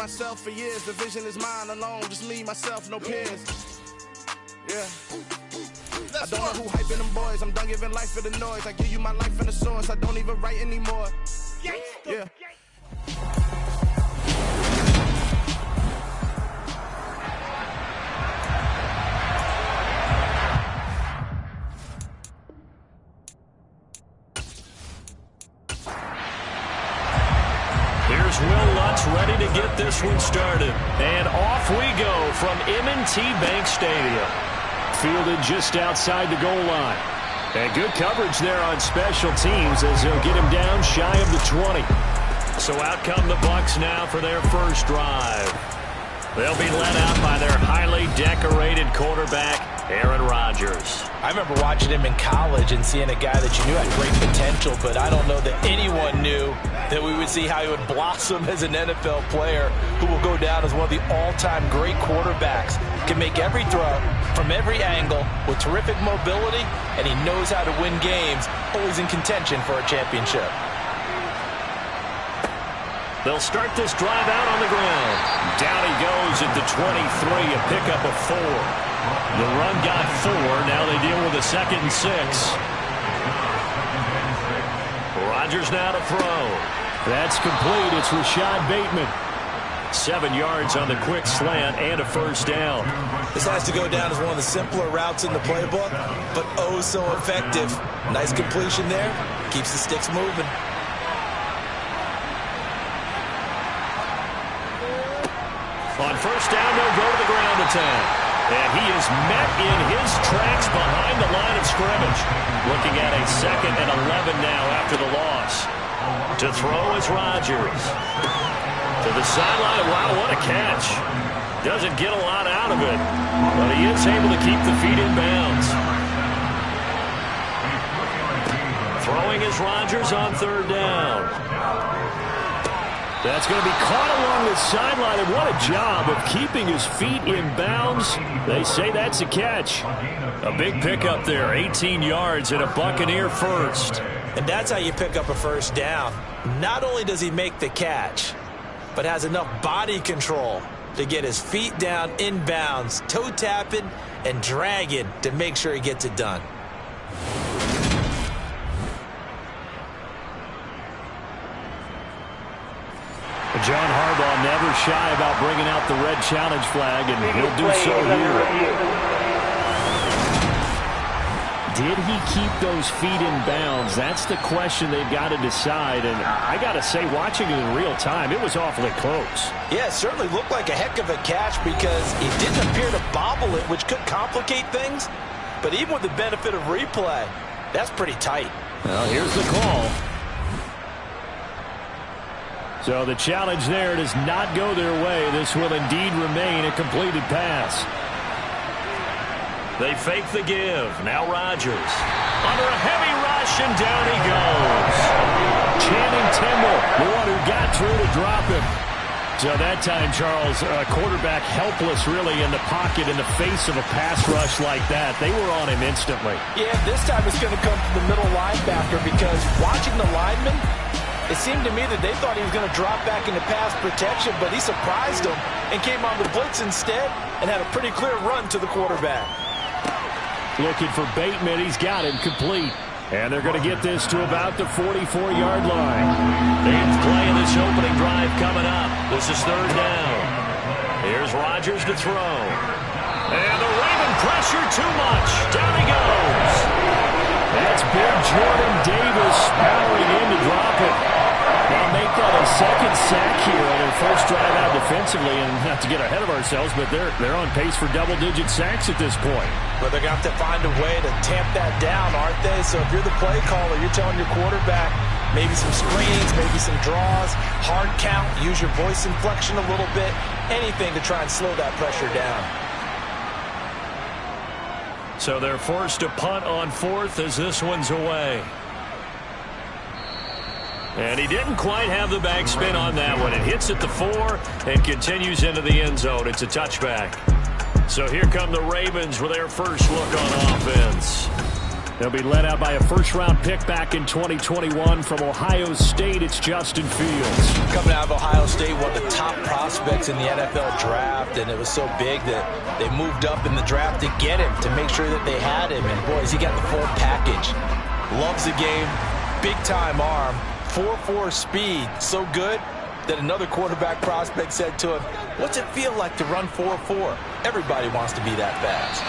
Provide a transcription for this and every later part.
myself for years. The vision is mine alone, just me, myself, no peers. Yeah. I don't know who hyping them boys. I'm done giving life for the noise. I give you my life and the source. I don't even write anymore. Yeah. Here's Will Lutz ready to get this one started. And off we go from M&T Bank Stadium. Fielded just outside the goal line. And good coverage there on special teams as they'll get him down shy of the 20. So out come the Bucs now for their first drive. They'll be led out by their highly decorated quarterback, Aaron Rodgers. I remember watching him in college and seeing a guy that you knew had great potential, but I don't know that anyone knew that we would see how he would blossom as an NFL player who will go down as one of the all-time great quarterbacks. Can make every throw from every angle with terrific mobility, and he knows how to win games, always in contention for a championship. They'll start this drive out on the ground. Down he goes at the 23, a pickup of 4. The run got 4. Now they deal with a 2nd and 6. Rodgers now to throw. That's complete. It's Rashad Bateman. 7 yards on the quick slant and a first down. This has to go down as one of the simpler routes in the playbook, but oh so effective. Nice completion there. Keeps the sticks moving. On first down, they'll go to the ground attack. And he is met in his tracks behind the line of scrimmage. Looking at a 2nd and 11 now after the loss. To throw is Rodgers. To the sideline. Wow, what a catch. Doesn't get a lot out of it, but he is able to keep the feet in bounds. Throwing is Rodgers on 3rd down. That's going to be caught along the sideline, and what a job of keeping his feet in bounds. They say that's a catch. A big pickup there, 18 yards and a Buccaneer first. And that's how you pick up a first down. Not only does he make the catch, but has enough body control to get his feet down in bounds, toe tapping and dragging to make sure he gets it done. John Harbaugh never shy about bringing out the red challenge flag, and he'll do so here. Did he keep those feet in bounds? That's the question they've got to decide, and I got to say, watching it in real time, it was awfully close. Yeah, it certainly looked like a heck of a catch because he didn't appear to bobble it, which could complicate things. But even with the benefit of replay, that's pretty tight. Well, here's the call. So the challenge there does not go their way. This will indeed remain a completed pass. They fake the give. Now Rodgers. Under a heavy rush, and down he goes. Channing Tindall, the one who got through to drop him. So that time, Charles, quarterback helpless really in the pocket in the face of a pass rush like that. They were on him instantly. Yeah, this time it's going to come from the middle linebacker because watching the lineman, it seemed to me that they thought he was going to drop back into pass protection, but he surprised them and came on the blitz instead and had a pretty clear run to the quarterback. Looking for Bateman. He's got him complete. And they're going to get this to about the 44-yard line. 8th play of this opening drive coming up. This is 3rd down. Here's Rodgers to throw. And the Raven pressure too much. Down he goes. That's big Jordan Davis powering in to drop it. They'll make that a 2nd sack here on their first drive out defensively. And not to get ahead of ourselves, but they're on pace for double-digit sacks at this point. But they're going to have to find a way to tamp that down, aren't they? So if you're the play caller, you're telling your quarterback maybe some screens, maybe some draws, hard count, use your voice inflection a little bit, anything to try and slow that pressure down. So they're forced to punt on 4th as this one's away. And he didn't quite have the backspin on that one. It hits at the 4 and continues into the end zone. It's a touchback. So here come the Ravens with their first look on offense. They'll be led out by a first-round pick back in 2021 from Ohio State. It's Justin Fields. Coming out of Ohio State, one of the top prospects in the NFL draft, and it was so big that they moved up in the draft to get him, to make sure that they had him. And, boys, he got the full package. Loves the game, big-time arm, 4.4 speed, so good that another quarterback prospect said to him, "What's it feel like to run 4.4? Everybody wants to be that fast."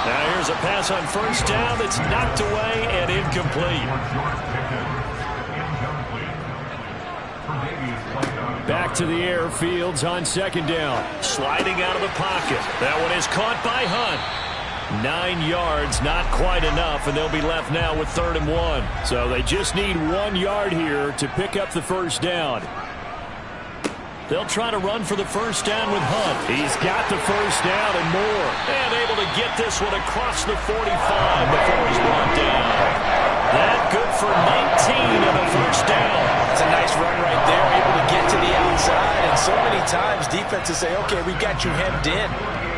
Now here's a pass on first down that's knocked away and incomplete. Back to the air, Fields on second down. Sliding out of the pocket. That one is caught by Hunt. 9 yards, not quite enough, and they'll be left now with 3rd and 1. So they just need 1 yard here to pick up the first down. They'll try to run for the first down with Hunt. He's got the first down and more. And able to get this one across the 45 before he's brought down. That good for 19 and a first down. It's a nice run right there, able to get to the outside. And so many times defenses say, okay, we got you hemmed in.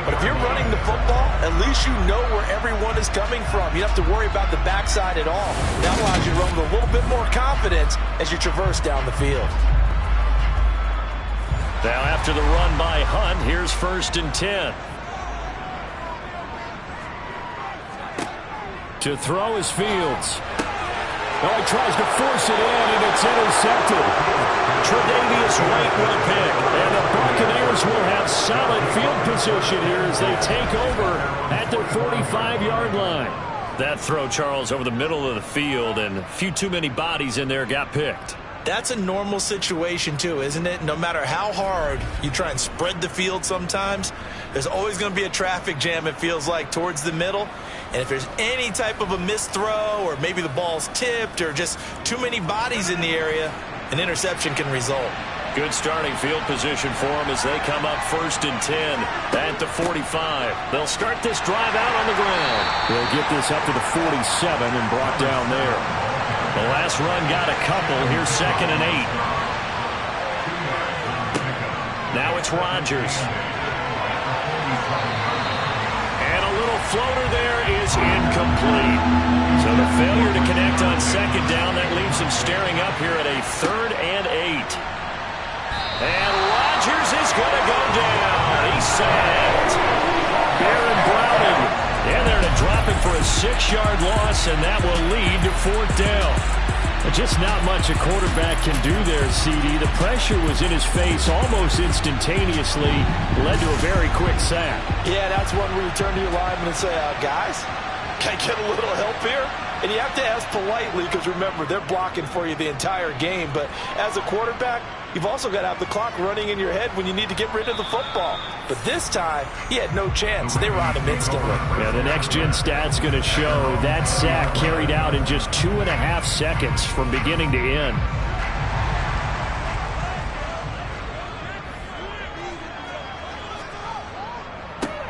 But if you're running the football, at least you know where everyone is coming from. You don't have to worry about the backside at all. That allows you to run with a little bit more confidence as you traverse down the field. Now after the run by Hunt, here's 1st and 10. To throw is Fields. Oh, he tries to force it in, and it's intercepted. Tre'Davious White with a pick. And the Buccaneers will have solid field position here as they take over at their 45-yard line. That throw, Charles, over the middle of the field, and a few too many bodies in there got picked. That's a normal situation, too, isn't it? No matter how hard you try and spread the field sometimes, there's always going to be a traffic jam, it feels like, towards the middle. And if there's any type of a missed throw or maybe the ball's tipped or just too many bodies in the area, an interception can result. Good starting field position for them as they come up 1st and 10 at the 45. They'll start this drive out on the ground. They'll get this up to the 47 and brought down there. The last run got a couple. Here's 2nd and 8. Now it's Rodgers. And a little floater there is incomplete. So the failure to connect on 2nd down, that leaves him staring up here at a 3rd and 8. And Rodgers is going to go down. He's sacked. Baron Browning. And they're to drop him for a 6-yard loss, and that will lead to 4th down. Just not much a quarterback can do there, CD. The pressure was in his face almost instantaneously, led to a very quick sack. Yeah, that's one where you turn to your lineman and say, guys, can I get a little help here? And you have to ask politely because, remember, they're blocking for you the entire game. But as a quarterback, you've also got to have the clock running in your head when you need to get rid of the football. But this time, he had no chance. They were on him instantly. Yeah, the next-gen stat's going to show that sack carried out in just 2.5 seconds from beginning to end.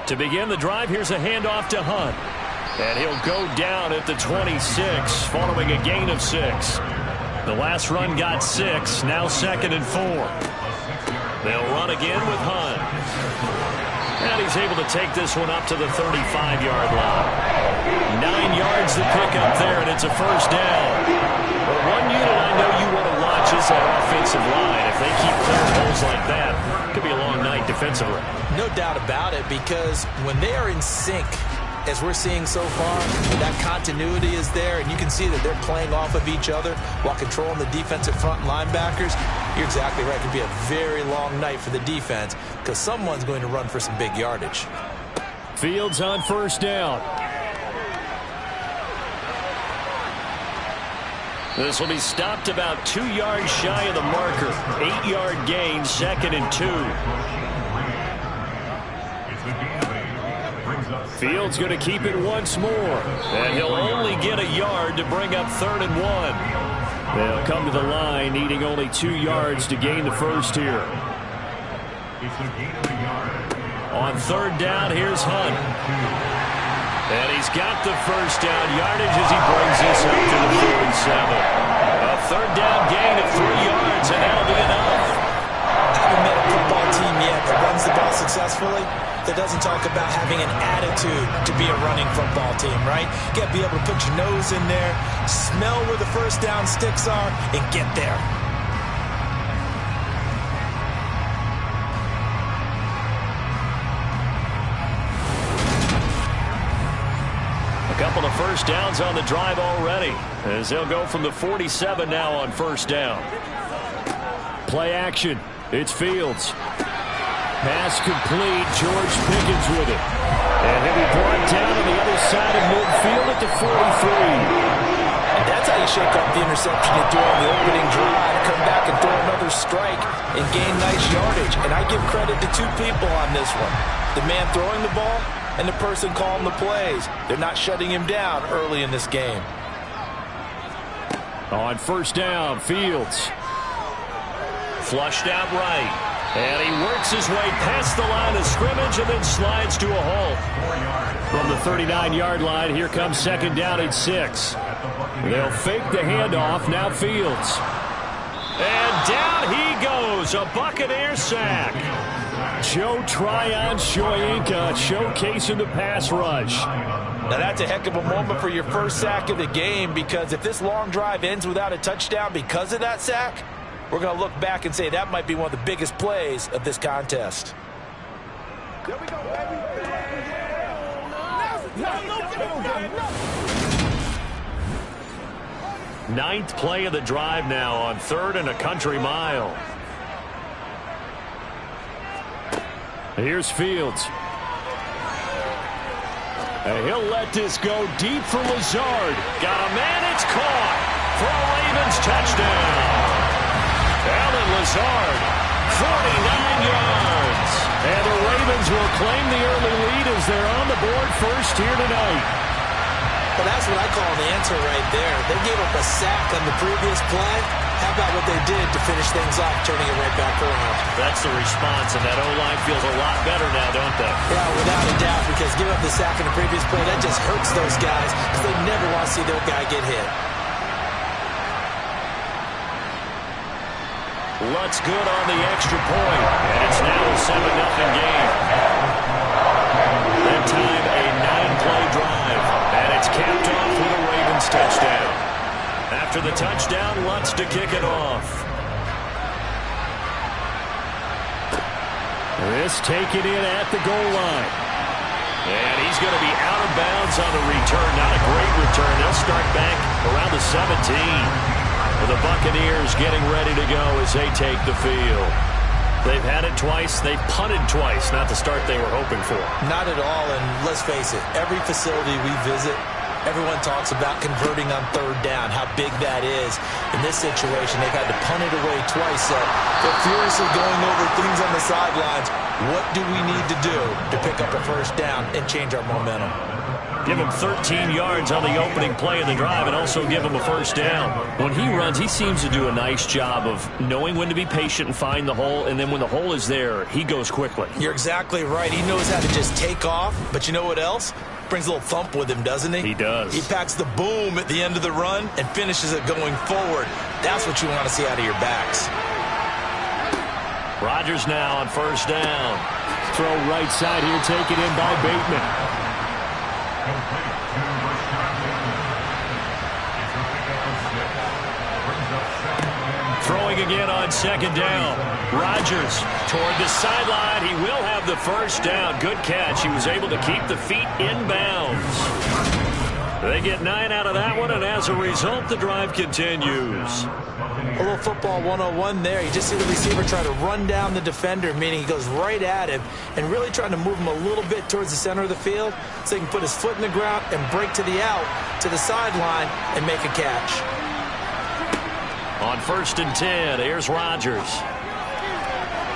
To begin the drive, here's a handoff to Hunt. And he'll go down at the 26 following a gain of 6. The last run got 6, now 2nd and 4. They'll run again with Hunt. And he's able to take this one up to the 35-yard line. 9 yards to pick up there, and it's a first down. But one unit I know you want to watch is that offensive line. If they keep clearing holes like that, it could be a long night defensively. No doubt about it, because when they are in sync, as we're seeing so far, that continuity is there, and you can see that they're playing off of each other while controlling the defensive front linebackers. You're exactly right. It could be a very long night for the defense because someone's going to run for some big yardage. Fields on first down. This will be stopped about 2 yards shy of the marker. 8-yard gain, 2nd and 2. Fields going to keep it once more. And he'll only get a yard to bring up 3rd and 1. They'll come to the line needing only 2 yards to gain the first here. On 3rd down, here's Hunt. And he's got the first down yardage as he brings this up to the 47. A 3rd down gain of 3 yards, and that'll be enough. I haven't met a football team yet that runs the ball successfully that doesn't talk about having an attitude to be a running football team, right? You got to be able to put your nose in there, smell where the first down sticks are, and get there. A couple of first downs on the drive already, as they'll go from the 47 now on first down. Play action. It's Fields. Pass complete. George Pickens with it. And he'll be brought down on the other side of midfield at the 43. And that's how you shake off the interception you do on the opening drive. Come back and throw another strike and gain nice yardage. And I give credit to two people on this one. The man throwing the ball and the person calling the plays. They're not shutting him down early in this game. On first down, Fields. Flushed out right. And he works his way past the line of scrimmage and then slides to a halt. From the 39-yard line, here comes second down at 6. They'll fake the handoff. Now Fields. And down he goes. A Buccaneer sack. Joe Tryon-Shoyinka showcasing the pass rush. Now that's a heck of a moment for your first sack of the game, because if this long drive ends without a touchdown because of that sack, we're going to look back and say that might be one of the biggest plays of this contest. There we go, baby. Ninth play of the drive now on 3rd and a country mile. Here's Fields. And he'll let this go deep for Lazard. Got a man, it's caught for a Ravens touchdown. Allen Lazard, 49 yards. And the Ravens will claim the early lead as they're on the board first here tonight. Well, that's what I call an answer right there. They gave up a sack on the previous play. How about what they did to finish things off, turning it right back around? That's the response, and that O-line feels a lot better now, don't they? Yeah, without a doubt, because giving up the sack in the previous play, that just hurts those guys because they never want to see their guy get hit. Lutz good on the extra point, and it's now a 7-0 game. That time, a 9-play drive, and it's capped off with a Ravens touchdown. After the touchdown, Lutz to kick it off. This taken in at the goal line. And he's going to be out of bounds on the return. Not a great return. They'll start back around the 17. The Buccaneers getting ready to go as they take the field. They've had it twice. They've punted twice. Not the start they were hoping for. Not at all, and let's face it, every facility we visit, everyone talks about converting on 3rd down, how big that is. In this situation, they've had to punt it away twice, so they're furiously going over things on the sidelines. What do we need to do to pick up a first down and change our momentum? Give him 13 yards on the opening play of the drive and also give him a first down. When he runs, he seems to do a nice job of knowing when to be patient and find the hole, and then when the hole is there, he goes quickly. You're exactly right. He knows how to just take off, but you know what else? Brings a little thump with him, doesn't he? He does. He packs the boom at the end of the run and finishes it going forward. That's what you want to see out of your backs. Rodgers now on first down. Throw right side here, taken in by Bateman. Throwing again on second down. Rodgers toward the sideline. He will have the first down. Good catch. He was able to keep the feet in bounds. They get 9 out of that one, and as a result, the drive continues. A little football 101 there. You just see the receiver try to run down the defender, meaning he goes right at him and really trying to move him a little bit towards the center of the field so he can put his foot in the ground and break to the out, to the sideline, and make a catch. On 1st and 10, here's Rodgers.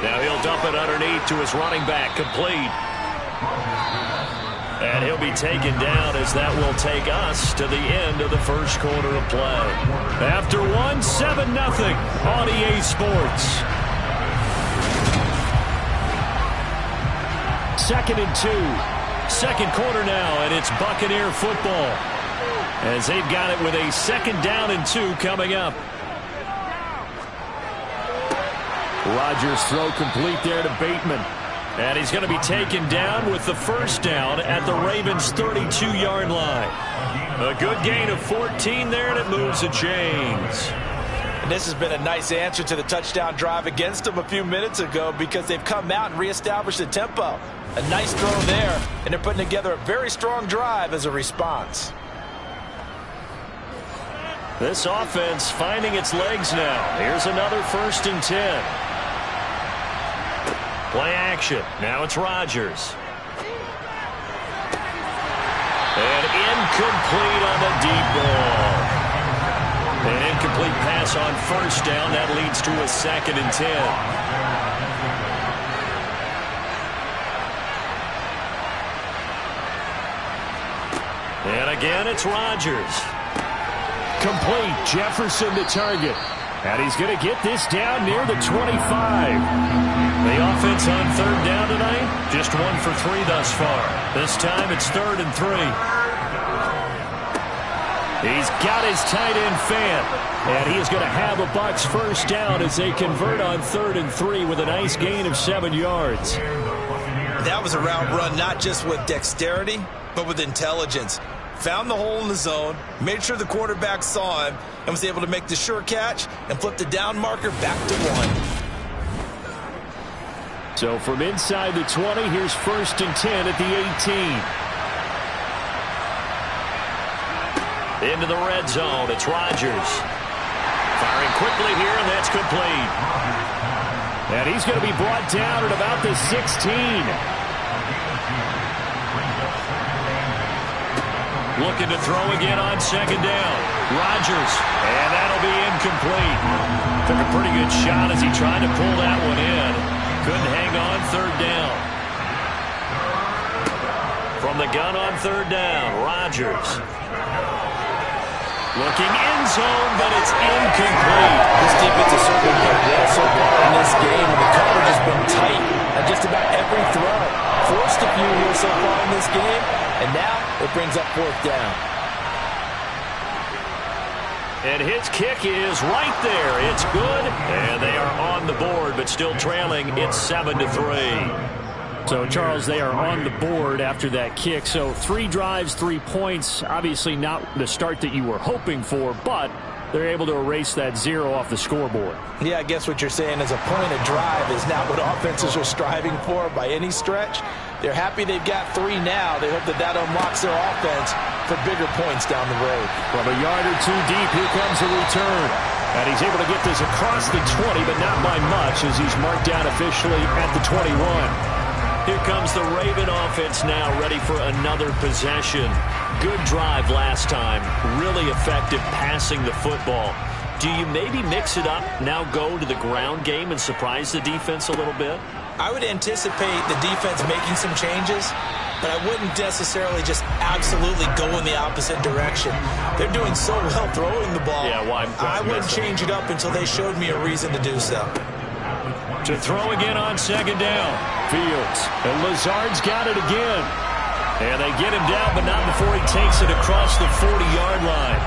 Now he'll dump it underneath to his running back, complete. And he'll be taken down as that will take us to the end of the first quarter of play. After 7-0 on EA Sports. 2nd and 2. Second quarter now, and it's Buccaneer football. As they've got it with a 2nd down and 2 coming up. Rodgers throw complete there to Bateman. And he's going to be taken down with the first down at the Ravens' 32-yard line. A good gain of 14 there, and it moves the chains. And this has been a nice answer to the touchdown drive against them a few minutes ago because they've come out and reestablished the tempo. A nice throw there, and they're putting together a very strong drive as a response. This offense finding its legs now. Here's another 1st and 10. Play action. Now it's Rodgers. And incomplete on the deep ball. An incomplete pass on 1st down. That leads to a 2nd and 10. And again, it's Rodgers. Complete. Jefferson to target. And he's going to get this down near the 25. The offense on 3rd down tonight, just 1 for 3 thus far. This time it's 3rd and 3. He's got his tight end Fant. And he is going to have a Bucs first down as they convert on 3rd and 3 with a nice gain of 7 yards. That was a route run not just with dexterity, but with intelligence. Found the hole in the zone, made sure the quarterback saw him, and was able to make the sure catch and flip the down marker back to 1. So from inside the 20, here's 1st and 10 at the 18. Into the red zone, it's Rodgers. Firing quickly here, and that's complete. And he's going to be brought down at about the 16. Looking to throw again on 2nd down. Rodgers, and that'll be incomplete. Took a pretty good shot as he tried to pull that one in. Couldn't hang on 3rd down. From the gun on 3rd down, Rodgers. Looking end zone, but it's incomplete. This defense has certainly played well so far in this game, and the coverage has been tight at just about every throw. Forced a few here so far in this game, and now it brings up 4th down. And his kick is right there. It's good, and they are on the board, but still trailing. It's 7-3. So, Charles, they are on the board after that kick. So 3 drives, 3 points. Obviously not the start that you were hoping for, but they're able to erase that 0 off the scoreboard. Yeah, I guess what you're saying is a point of drive is not what offenses are striving for by any stretch. They're happy they've got 3 now. They hope that unlocks their offense for bigger points down the road. From a yard or 2 deep, here comes the return. And he's able to get this across the 20, but not by much as he's marked down officially at the 21. Here comes the Raven offense now, ready for another possession. Good drive last time. Really effective passing the football. Do you maybe mix it up, now go to the ground game and surprise the defense a little bit? I would anticipate the defense making some changes, but I wouldn't necessarily just absolutely go in the opposite direction. They're doing so well throwing the ball. Yeah, well, I wouldn't change it up until they showed me a reason to do so. To throw again on 2nd down. Fields. And Lazard's got it again. And they get him down, but not before he takes it across the 40-yard line.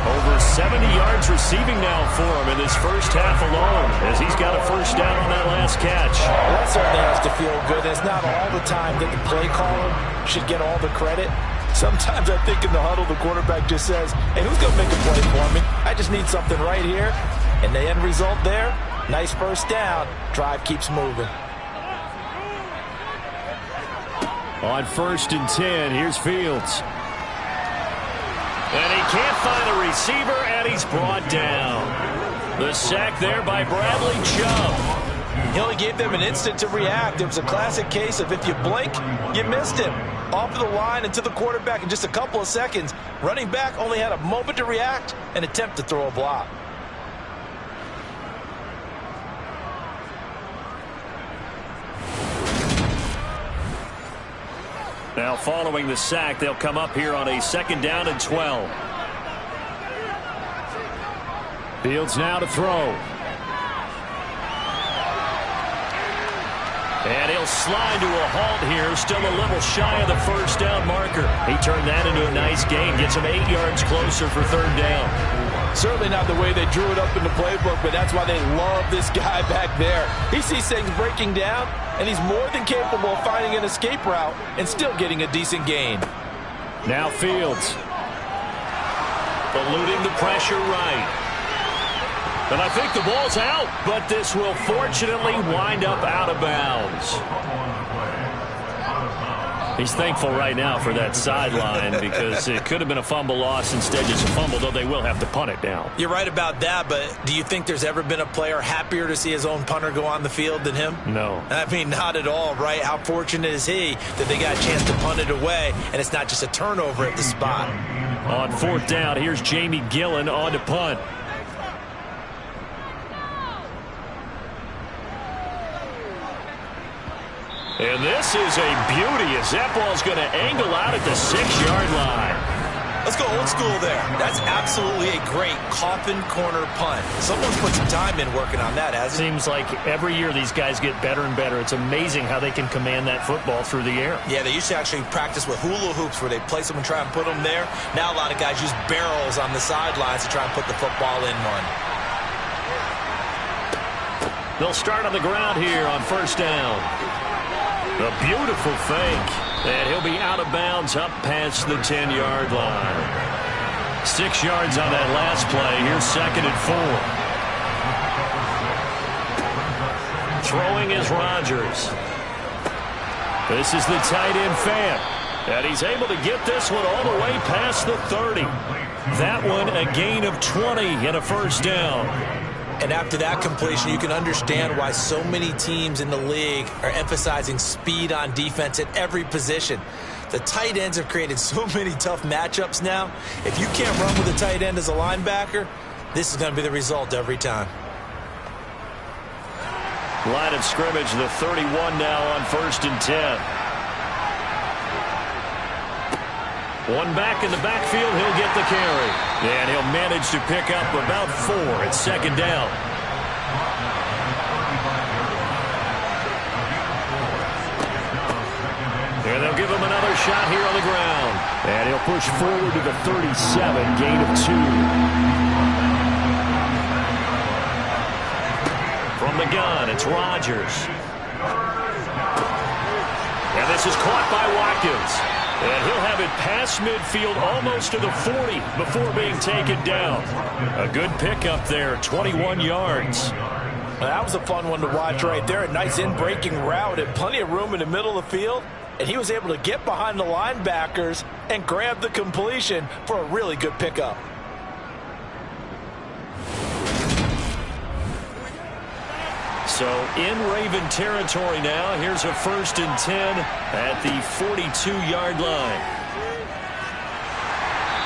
Over 70 yards receiving now for him in this first half alone as he's got a first down on that last catch. Well, that certainly has to feel good. It's not all the time that the play caller should get all the credit. Sometimes I think in the huddle the quarterback just says, hey, who's going to make a play for me? I just need something right here. And the end result there, nice first down. Drive keeps moving. On 1st and 10, here's Fields. And he can't find a receiver, and he's brought down. The sack there by Bradley Chubb. He only gave them an instant to react. It was a classic case of if you blink, you missed him. Off of the line and to the quarterback in just a couple of seconds. Running back only had a moment to react and attempt to throw a block. Now following the sack, they'll come up here on a 2nd down and 12. Fields now to throw. And he'll slide to a halt here, still a little shy of the first down marker. He turned that into a nice gain, gets him 8 yards closer for 3rd down. Certainly not the way they drew it up in the playbook, but that's why they love this guy back there. He sees things breaking down, and he's more than capable of finding an escape route and still getting a decent gain. Now Fields. Eluding the pressure right. And I think the ball's out, but this will fortunately wind up out of bounds. He's thankful right now for that sideline because it could have been a fumble loss, instead just a fumble, though they will have to punt it down. You're right about that, but do you think there's ever been a player happier to see his own punter go on the field than him? No. I mean, not at all, right? How fortunate is he that they got a chance to punt it away, and it's not just a turnover at the spot. On 4th down, here's Jamie Gillen on to punt. And this is a beauty as that ball's going to angle out at the 6-yard line. Let's go old school there. That's absolutely a great coffin corner punt. Someone's put some time in working on that, hasn't it? Seems like every year these guys get better and better. It's amazing how they can command that football through the air. Yeah, they used to actually practice with hula hoops where they place them and try and put them there. Now a lot of guys use barrels on the sidelines to try and put the football in one. They'll start on the ground here on 1st down. A beautiful fake, and he'll be out of bounds up past the 10-yard line. 6 yards on that last play. Here's 2nd and 4. Throwing is Rodgers. This is the tight end Fant, and he's able to get this one all the way past the 30. That one a gain of 20 and a 1st down. And after that completion, you can understand why so many teams in the league are emphasizing speed on defense at every position. The tight ends have created so many tough matchups now. If you can't run with a tight end as a linebacker, this is going to be the result every time. Line of scrimmage, the 31 now on 1st and 10. One back in the backfield, he'll get the carry. And he'll manage to pick up about 4 at 2nd down. And they'll give him another shot here on the ground. And he'll push forward to the 37, gain of 2. From the gun, it's Rodgers. And this is caught by Watkins. And he'll have it past midfield almost to the 40 before being taken down. A good pickup there, 21 yards. Well, that was a fun one to watch right there. A nice in-breaking route and plenty of room in the middle of the field. And he was able to get behind the linebackers and grab the completion for a really good pickup. So in Raven territory now. Here's a 1st and 10 at the 42-yard line.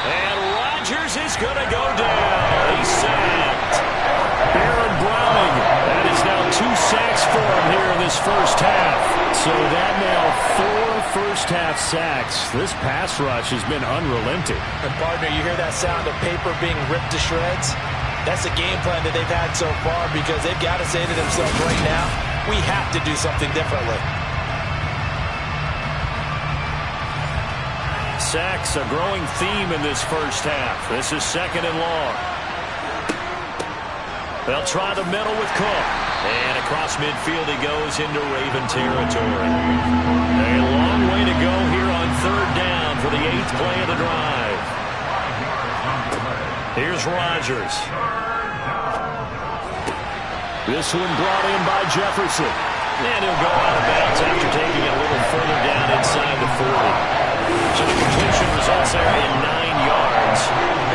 And Rodgers is going to go down. He's sacked. Baron Browning. That is now 2 sacks for him here in this 1st half. So that now 4 first-half sacks. This pass rush has been unrelenting. And partner, you hear that sound of paper being ripped to shreds? That's the game plan that they've had so far because they've got to say to themselves right now, we have to do something differently. Sacks, a growing theme in this 1st half. This is 2nd and long. They'll try the middle with Cook. And across midfield he goes into Raven territory. A long way to go here on 3rd down for the 8th play of the drive. Here's Rodgers. This one brought in by Jefferson. And he'll go out of bounds after taking it a little further down inside the 40. So the completion results there in 9 yards.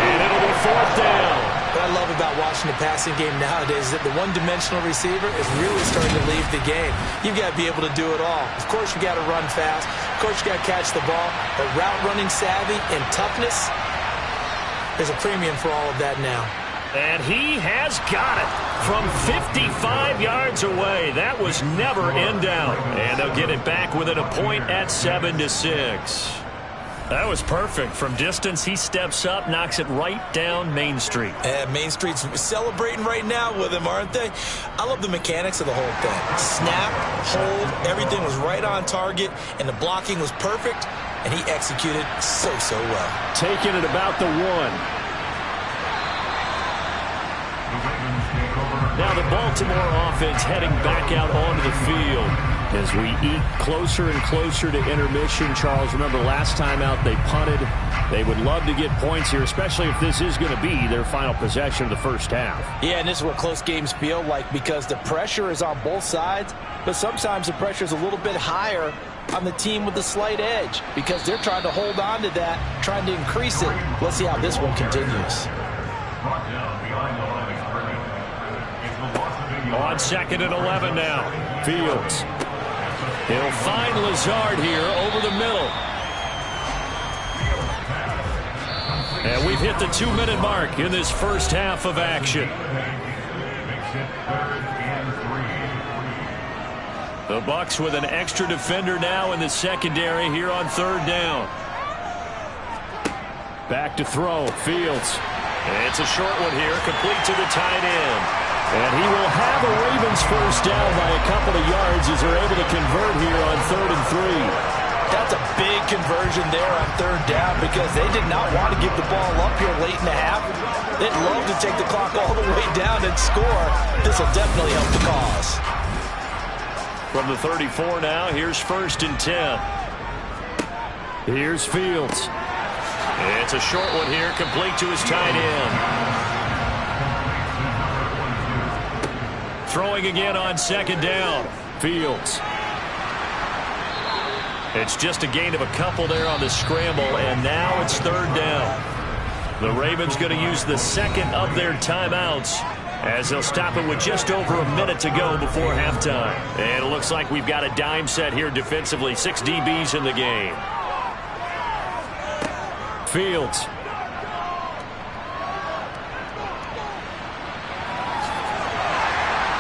And it'll be 4th down. What I love about watching the passing game nowadays is that the one-dimensional receiver is really starting to leave the game. You've got to be able to do it all. Of course, you got to run fast. Of course, you got to catch the ball. But route running savvy and toughness, there's a premium for all of that now. And he has got it from 55 yards away. That was never in doubt. And they'll get it back within a point at 7-6. That was perfect. From distance, he steps up, knocks it right down Main Street. And Main Street's celebrating right now with him, aren't they? I love the mechanics of the whole thing. Snap, hold, everything was right on target, and the blocking was perfect, and he executed so well. Taking it about the 1. Now the Baltimore offense heading back out onto the field. As we eke closer and closer to intermission, Charles, remember last time out they punted. They would love to get points here, especially if this is going to be their final possession of the first half. Yeah, and this is what close games feel like because the pressure is on both sides, but sometimes the pressure is a little bit higher on the team with the slight edge because they're trying to hold on to that, trying to increase it. Let's see how this one continues. On 2nd and 11 now. Fields. He'll find Lazard here over the middle. And we've hit the 2-minute mark in this first half of action. The Bucs with an extra defender now in the secondary here on 3rd down. Back to throw. Fields. It's a short one here, complete to the tight end. And he will have a Ravens first down by a couple of yards as they're able to convert here on 3rd and 3. That's a big conversion there on 3rd down because they did not want to give the ball up here late in the half. They'd love to take the clock all the way down and score. This will definitely help the cause. From the 34 now, here's 1st and 10. Here's Fields. It's a short one here, complete to his tight end. Throwing again on 2nd down. Fields. It's just a gain of a couple there on the scramble, and now it's 3rd down. The Ravens going to use the 2nd of their timeouts as they'll stop it with just over a minute to go before halftime. And it looks like we've got a dime set here defensively. 6 DBs in the game. Fields.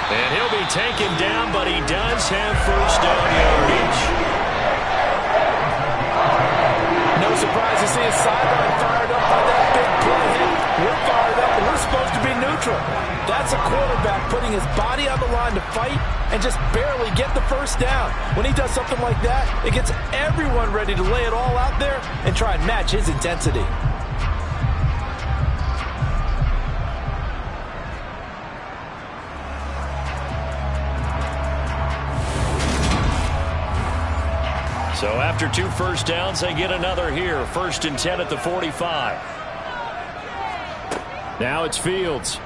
And he'll be taken down, but he does have first down yardage. No surprise to see his sideline fired up by that big play. We're fired up, and we're supposed to be neutral. That's a quarterback putting his body on the line to fight and just barely get the first down. When he does something like that, it gets everyone ready to lay it all out there and try and match his intensity. So after 2 first downs, they get another here. 1st and 10 at the 45. Now it's Fields.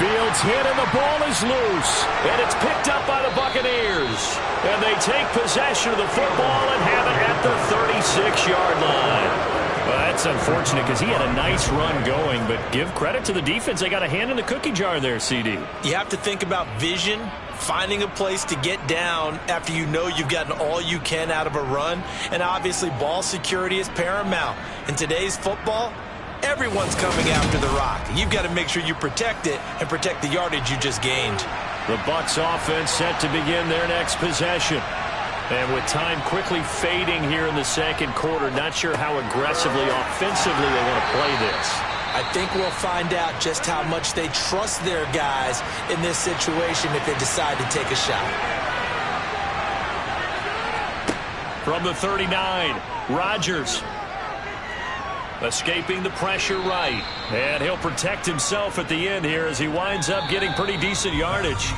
Fields hit and the ball is loose. And it's picked up by the Buccaneers. And they take possession of the football and have it at the 36-yard line. Well, that's unfortunate because he had a nice run going, but give credit to the defense. They got a hand in the cookie jar there, CD. You have to think about vision, finding a place to get down after you know you've gotten all you can out of a run, and obviously ball security is paramount. In today's football, everyone's coming after the rock. You've got to make sure you protect it and protect the yardage you just gained. The Bucs offense set to begin their next possession. And with time quickly fading here in the 2nd quarter, not sure how aggressively, offensively they want to play this. I think we'll find out just how much they trust their guys in this situation if they decide to take a shot. From the 39, Rodgers. Escaping the pressure right. And he'll protect himself at the end here as he winds up getting pretty decent yardage.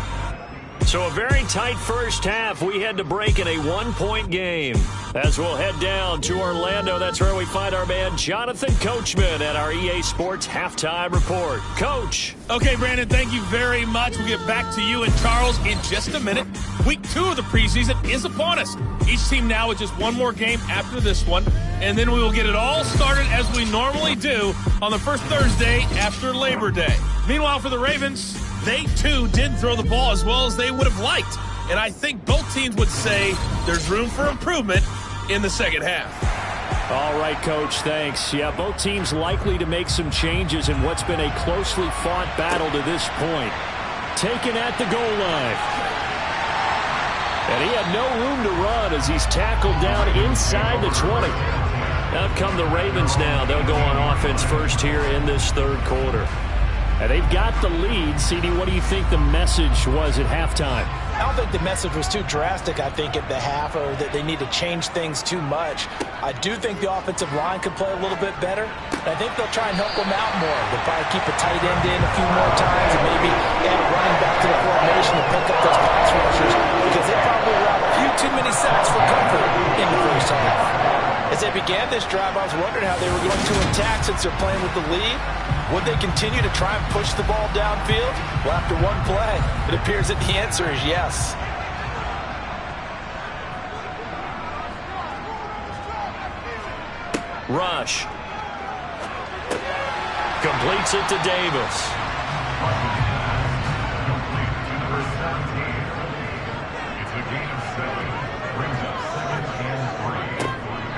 So a very tight first half. We had to break in a 1-point game. As we'll head down to Orlando, that's where we find our man Jonathan Coachman at our EA Sports Halftime Report. Coach. Okay, Brandon, thank you very much. We'll get back to you and Charles in just a minute. Week 2 of the preseason is upon us. Each team now with just one more game after this one, and then we will get it all started as we normally do on the first Thursday after Labor Day. Meanwhile, for the Ravens, they too didn't throw the ball as well as they would have liked, and I think both teams would say there's room for improvement in the second half. All right, Coach, thanks. Yeah, both teams likely to make some changes in what's been a closely fought battle to this point. Taken at the goal line. And he had no room to run as he's tackled down inside the 20. Out come the Ravens now. They'll go on offense first here in this 3rd quarter. And they've got the lead. CD, what do you think the message was at halftime? I don't think the message was too drastic, I think, at the half, or that they need to change things too much. I do think the offensive line could play a little bit better. And I think they'll try and help them out more. They'll probably keep a tight end in a few more times and maybe add running back to the formation to pick up those pass rushers, because they probably allowed a few too many sacks for comfort in the first half. As they began this drive, I was wondering how they were going to attack since they're playing with the lead. Would they continue to try and push the ball downfield? Well, after one play, it appears that the answer is yes. Rush. Completes it to Davis.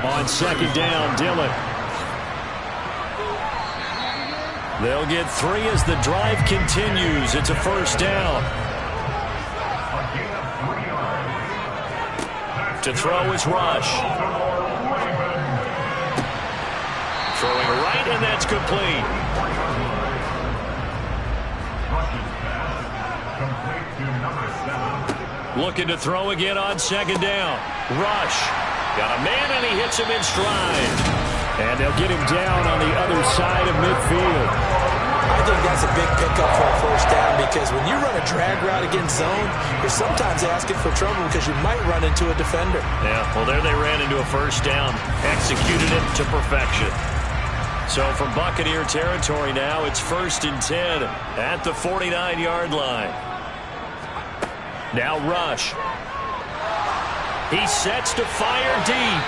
On second down, Dillon. They'll get 3 as the drive continues. It's a first down. To throw is Rush. Throwing right, and that's complete. Looking to throw again on second down. Rush. Got a man, and he hits him in stride. And they'll get him down on the other side of midfield. I think that's a big pickup for a first down, because when you run a drag route against zone, you're sometimes asking for trouble because you might run into a defender. Yeah, well, there they ran into a first down. Executed it to perfection. So from Buccaneer territory now, it's 1st and 10 at the 49-yard line. Now Rush. He sets to fire deep.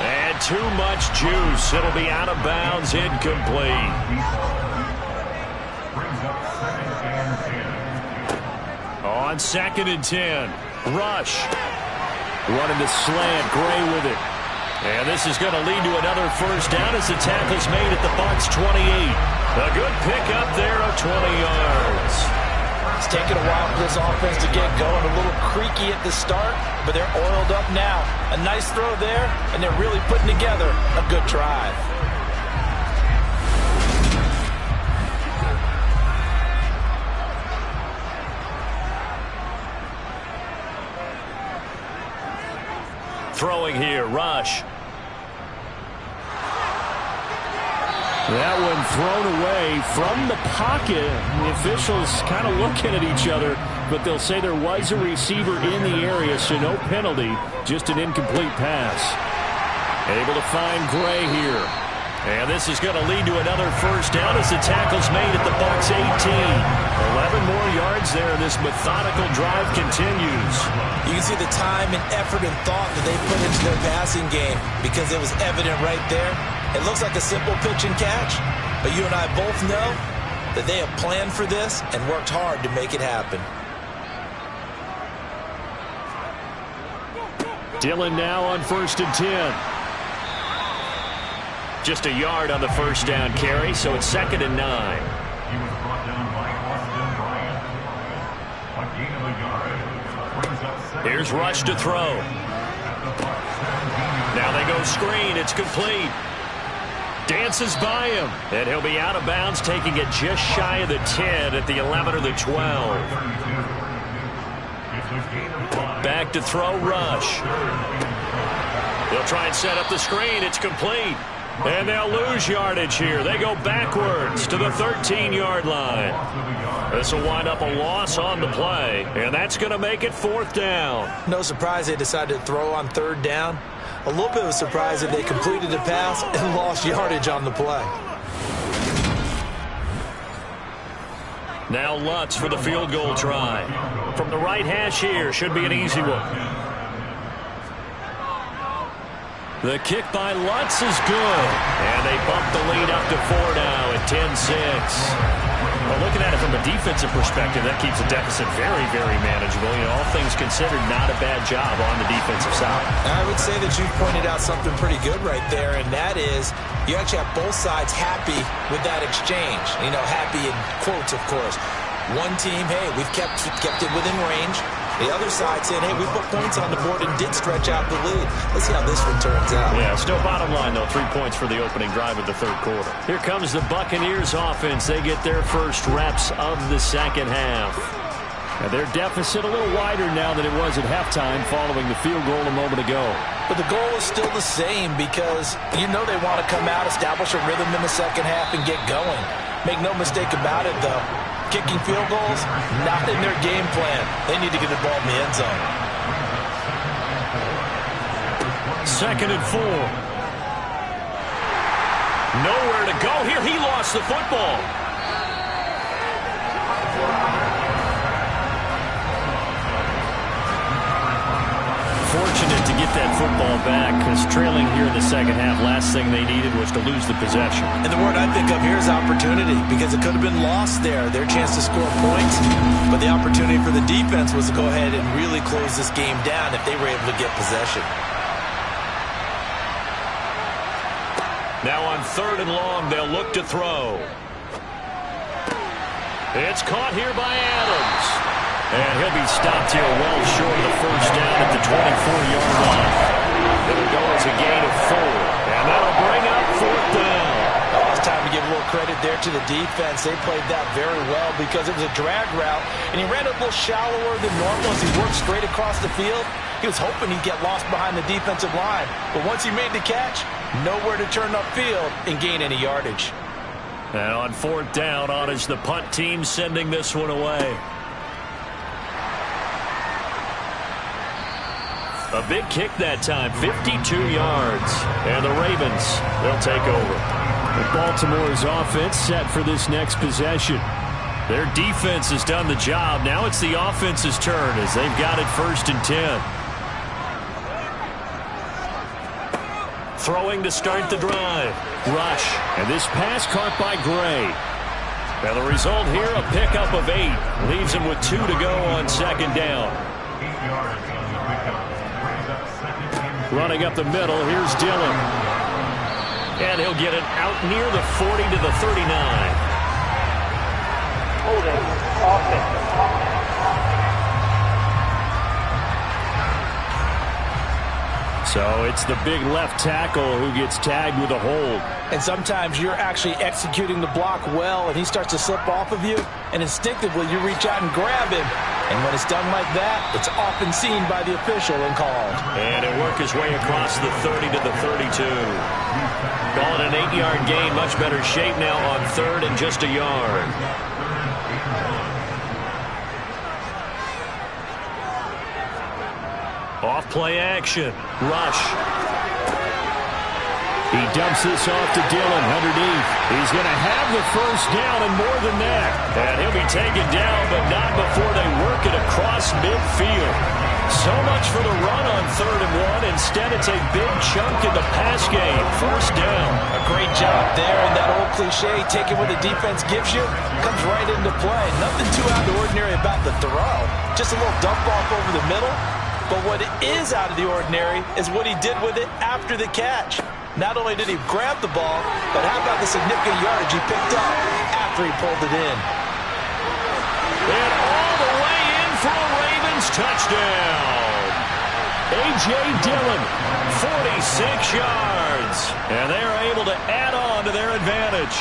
And too much juice. It'll be out of bounds, incomplete. On 2nd and 10, Rush. Running the slant, Gray with it. And this is going to lead to another first down as the tackle's made at the Bucs 28. A good pickup there of 20 yards. It's taken a while for this offense to get going. A little creaky at the start, but they're oiled up now. A nice throw there, and they're really putting together a good drive. Throwing here, Rush. That one thrown away from the pocket. The officials kind of looking at each other, but they'll say there was a receiver in the area, so no penalty, just an incomplete pass. Able to find Gray here. And this is going to lead to another first down as the tackle's made at the Bucs 18. 11 more yards there. This methodical drive continues. You can see the time and effort and thought that they put into their passing game, because it was evident right there. It looks like a simple pitch and catch, but you and I both know that they have planned for this and worked hard to make it happen. Dillon now on 1st and 10. Just a yard on the first down carry, so it's 2nd and 9. He was brought down by Austin Bryant. A gain of a yard. Brings up 7. Here's Rush to throw. Now they go screen. It's complete. Dances by him, and he'll be out of bounds, taking it just shy of the 10 at the 11 or the 12. Back to throw, Rush. They'll try and set up the screen. It's complete. And they'll lose yardage here. They go backwards to the 13-yard line. This will wind up a loss on the play, and that's going to make it 4th down. No surprise they decided to throw on 3rd down. A little bit of a surprise that they completed the pass and lost yardage on the play. Now Lutz for the field goal try. From the right hash here, should be an easy one. The kick by Lutz is good. And they bump the lead up to 4 now at 10-6. Well, looking at it from a defensive perspective, that keeps the deficit very, very manageable. You know, all things considered, not a bad job on the defensive side. I would say that you pointed out something pretty good right there, and that is you actually have both sides happy with that exchange. You know, happy in quotes, of course. One team, hey, we've kept it within range. The other side saying, hey, we put points on the board and did stretch out the lead. Let's see how this one turns out. Yeah, still bottom line, though. 3 points for the opening drive of the third quarter. Here comes the Buccaneers offense. They get their first reps of the second half. And their deficit a little wider now than it was at halftime following the field goal a moment ago. But the goal is still the same because you know they want to come out, establish a rhythm in the second half, and get going. Make no mistake about it, though. Kicking field goals, not in their game plan. They need to get the ball in the end zone. 2nd and 4. Nowhere to go here. He lost the football. Fortunate to get that football back because trailing here in the second half, last thing they needed was to lose the possession. And the word I think of here is opportunity because it could have been lost there, their chance to score points. But the opportunity for the defense was to go ahead and really close this game down if they were able to get possession. Now on 3rd and long, they'll look to throw. It's caught here by Adams. And he'll be stopped here well short of the first down at the 24-yard line. It'll go as a gain of 4. And that'll bring up 4th down. Oh, it's time to give a little credit there to the defense. They played that very well because it was a drag route. And he ran a little shallower than normal as he worked straight across the field. He was hoping he'd get lost behind the defensive line. But once he made the catch, nowhere to turn upfield and gain any yardage. And on 4th down, on is the punt team sending this one away. A big kick that time, 52 yards. And the Ravens, they'll take over. And Baltimore's offense set for this next possession. Their defense has done the job. Now it's the offense's turn as they've got it 1st and 10. Throwing to start the drive. Rush. And this pass caught by Gray. And the result here, a pickup of 8. Leaves him with 2 to go on 2nd down. 8 yards on the pickup. Brings up 2nd and 10. Running up the middle, here's Dillon. And he'll get it out near the 40 to the 39. Holding offense. So it's the big left tackle who gets tagged with a hold. And sometimes you're actually executing the block well and he starts to slip off of you, and instinctively you reach out and grab him. And when it's done like that, it's often seen by the official and called. And it worked his way across the 30 to the 32. Call it an 8-yard gain, much better shape now on 3rd and just a yard. Off play action. Rush. He dumps this off to Dillon underneath. He's going to have the first down and more than that. And he'll be taken down, but not before they work it across midfield. So much for the run on 3rd and 1. Instead, it's a big chunk in the pass game. First down. A great job there, and that old cliche, taking what the defense gives you, comes right into play. Nothing too out of the ordinary about the throw. Just a little dump off over the middle. But what is out of the ordinary is what he did with it after the catch. Not only did he grab the ball, but how about the significant yardage he picked up after he pulled it in. And all the way in for a Ravens touchdown. A.J. Dillon, 46 yards. And they're able to add on to their advantage.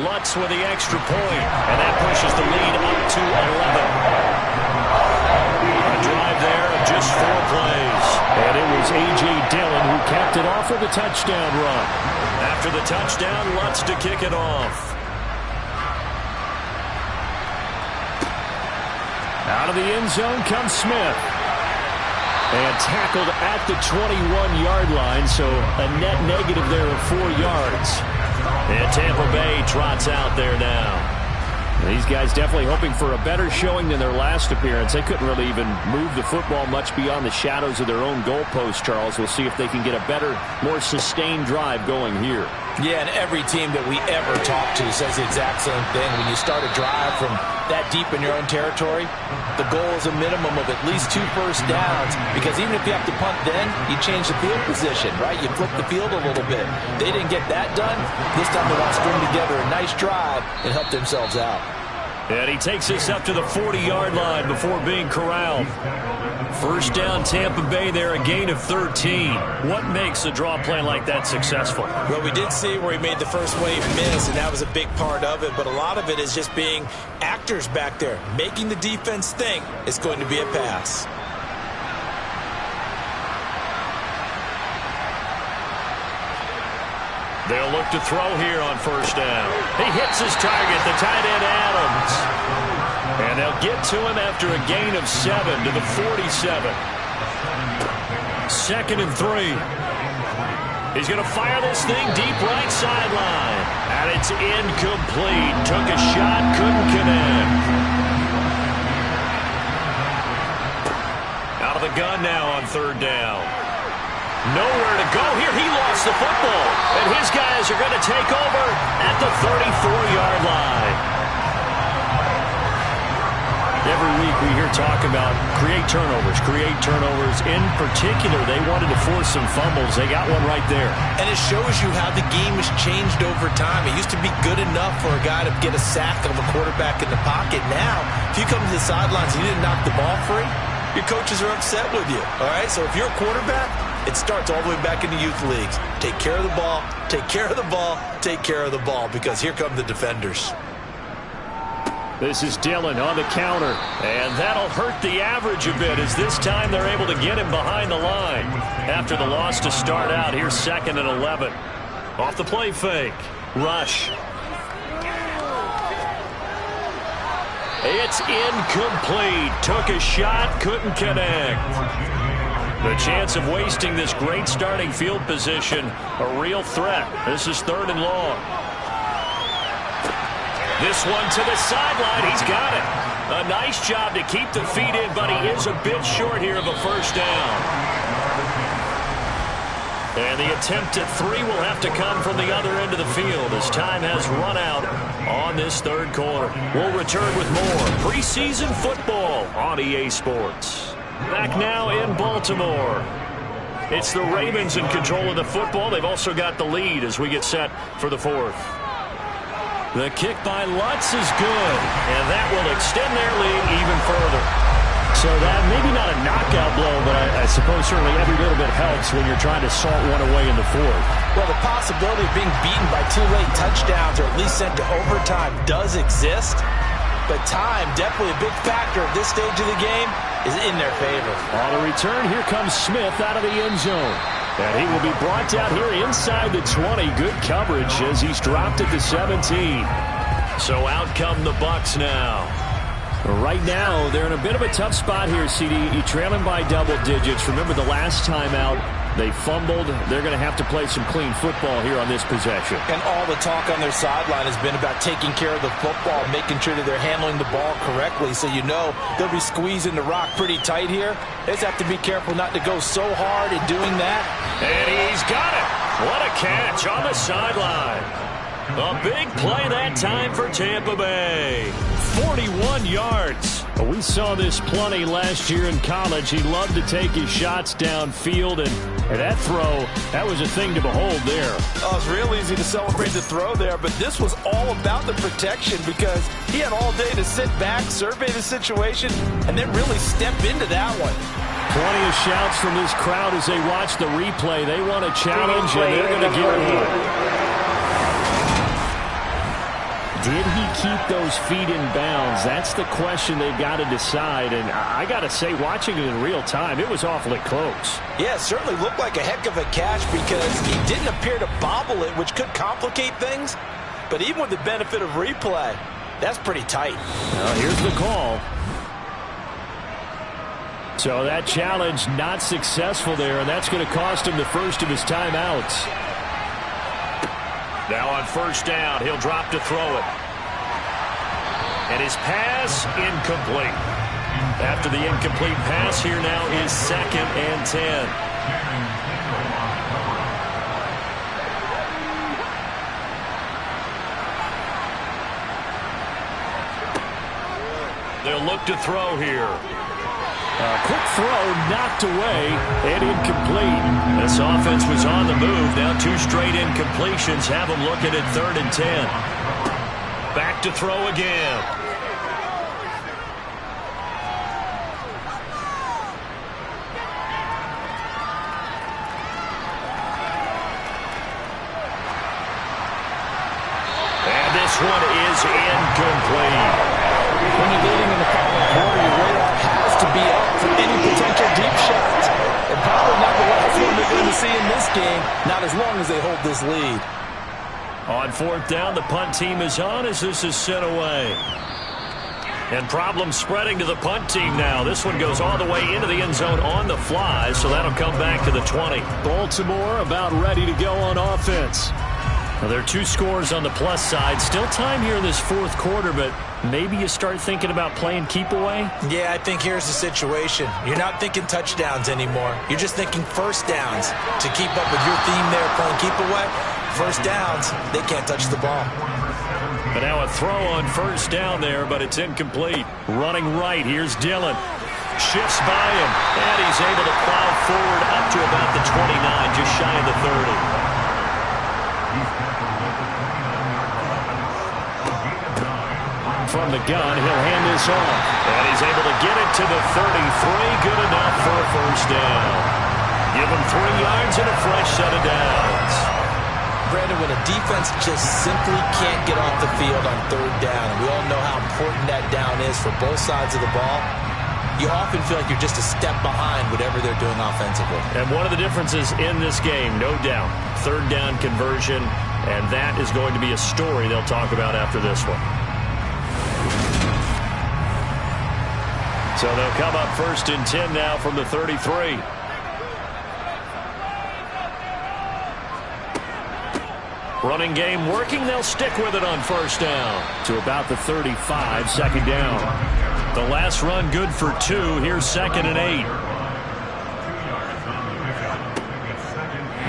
Lutz with the extra point, and that pushes the lead up to 11. A drive there of just 4 plays. And it was A.J. Dillon who capped it off with a touchdown run. After the touchdown, Lutz to kick it off. Out of the end zone comes Smith. And tackled at the 21-yard line, so a net negative there of 4 yards. And Tampa Bay trots out there now. These guys definitely hoping for a better showing than their last appearance. They couldn't really even move the football much beyond the shadows of their own goalpost, Charles. We'll see if they can get a better, more sustained drive going here. Yeah, and every team that we ever talk to says the exact same thing. When you start a drive from that deep in your own territory, the goal is a minimum of at least 2 first downs, because even if you have to punt then, you change the field position, right? You flip the field a little bit. They didn't get that done. This time they want to string together a nice drive and help themselves out. And he takes us up to the 40-yard line before being corralled. First down, Tampa Bay there, a gain of 13. What makes a draw play like that successful? Well, we did see where he made the first wave miss, and that was a big part of it. But a lot of it is just being actors back there, making the defense think it's going to be a pass. They'll look to throw here on first down. He hits his target, the tight end Adams. And they'll get to him after a gain of 7 to the 47. 2nd and 3. He's going to fire this thing deep right sideline. And it's incomplete. Took a shot, couldn't connect. Out of the gun now on 3rd down. Nowhere to go here. He lost the football. And his guys are going to take over at the 34-yard line. Every week we hear talk about create turnovers. In particular, they wanted to force some fumbles. They got one right there. And it shows you how the game has changed over time. It used to be good enough for a guy to get a sack of a quarterback in the pocket. Now, if you come to the sidelines and you didn't knock the ball free, your coaches are upset with you. All right? So if you're a quarterback, it starts all the way back in the youth leagues. Take care of the ball, take care of the ball, take care of the ball, because here come the defenders. This is Dillon on the counter, and that'll hurt the average a bit as this time they're able to get him behind the line. After the loss to start out, here's 2nd and 11. Off the play fake. Rush. It's incomplete. Took a shot, couldn't connect. The chance of wasting this great starting field position, a real threat. This is 3rd and long. This one to the sideline. He's got it. A nice job to keep the feet in, but he is a bit short here of a first down. And the attempt at 3 will have to come from the other end of the field as time has run out on this 3rd quarter. We'll return with more preseason football on EA Sports. Back now in Baltimore. It's the Ravens in control of the football. They've also got the lead as we get set for the 4th. The kick by Lutz is good, and that will extend their lead even further. So that maybe not a knockout blow, but I suppose certainly every little bit helps when you're trying to salt one away in the 4th. Well, the possibility of being beaten by 2 late touchdowns or at least sent to overtime does exist, but time, definitely a big factor at this stage of the game, is in their favor. On the return, here comes Smith out of the end zone. And he will be brought down here inside the 20. Good coverage as he's dropped at the 17. So out come the Bucs now. Right now, they're in a bit of a tough spot here, CD. You're trailing by double digits. Remember the last time out, they fumbled. They're going to have to play some clean football here on this possession. And all the talk on their sideline has been about taking care of the football, making sure that they're handling the ball correctly. So you know they'll be squeezing the rock pretty tight here. They just have to be careful not to go so hard in doing that. And he's got it. What a catch on the sideline. A big play that time for Tampa Bay. 41 yards. We saw this plenty last year in college. He loved to take his shots downfield, and that throw, that was a thing to behold there. Oh, it's real easy to celebrate the throw there, but this was all about the protection because he had all day to sit back, survey the situation, and then really step into that one. Plenty of shouts from this crowd as they watch the replay. They want a challenge, and they're going to give it one. Did he keep those feet in bounds? That's the question they've got to decide. And I got to say, watching it in real time, it was awfully close. Yeah, it certainly looked like a heck of a catch because he didn't appear to bobble it, which could complicate things. But even with the benefit of replay, that's pretty tight. Well, here's the call. So that challenge not successful there, and that's going to cost him the first of his timeouts. Now on first down, he'll drop to throw it. And his pass, incomplete. After the incomplete pass, here now is 2nd and 10. They'll look to throw here. A quick throw knocked away and incomplete. This offense was on the move. Now 2 straight incompletions have them looking at 3rd and 10. Back to throw again. Not as long as they hold this lead. On fourth down, the punt team is on as this is sent away. And problems spreading to the punt team now. This one goes all the way into the end zone on the fly, so that'll come back to the 20. Baltimore about ready to go on offense. Well, there are 2 scores on the plus side. Still time here in this fourth quarter, but maybe you start thinking about playing keep away? Yeah, I think here's the situation. You're not thinking touchdowns anymore. You're just thinking first downs. To keep up with your theme there, playing keep away, first downs, they can't touch the ball. But now a throw on first down there, but it's incomplete. Running right, here's Dillon. Shifts by him, and he's able to plow forward up to about the 29, just shy of the 30. From the gun, he'll hand this off. And he's able to get it to the 33. Good enough for a first down. Give him 3 yards and a fresh set of downs. Brandon, when a defense just simply can't get off the field on third down, and we all know how important that down is for both sides of the ball, you often feel like you're just a step behind whatever they're doing offensively. And one of the differences in this game, no doubt, third down conversion, and that is going to be a story they'll talk about after this one. So they'll come up first and 10 now from the 33. Running game working. They'll stick with it on first down to about the 35, second down. The last run good for 2. Here's second and 8.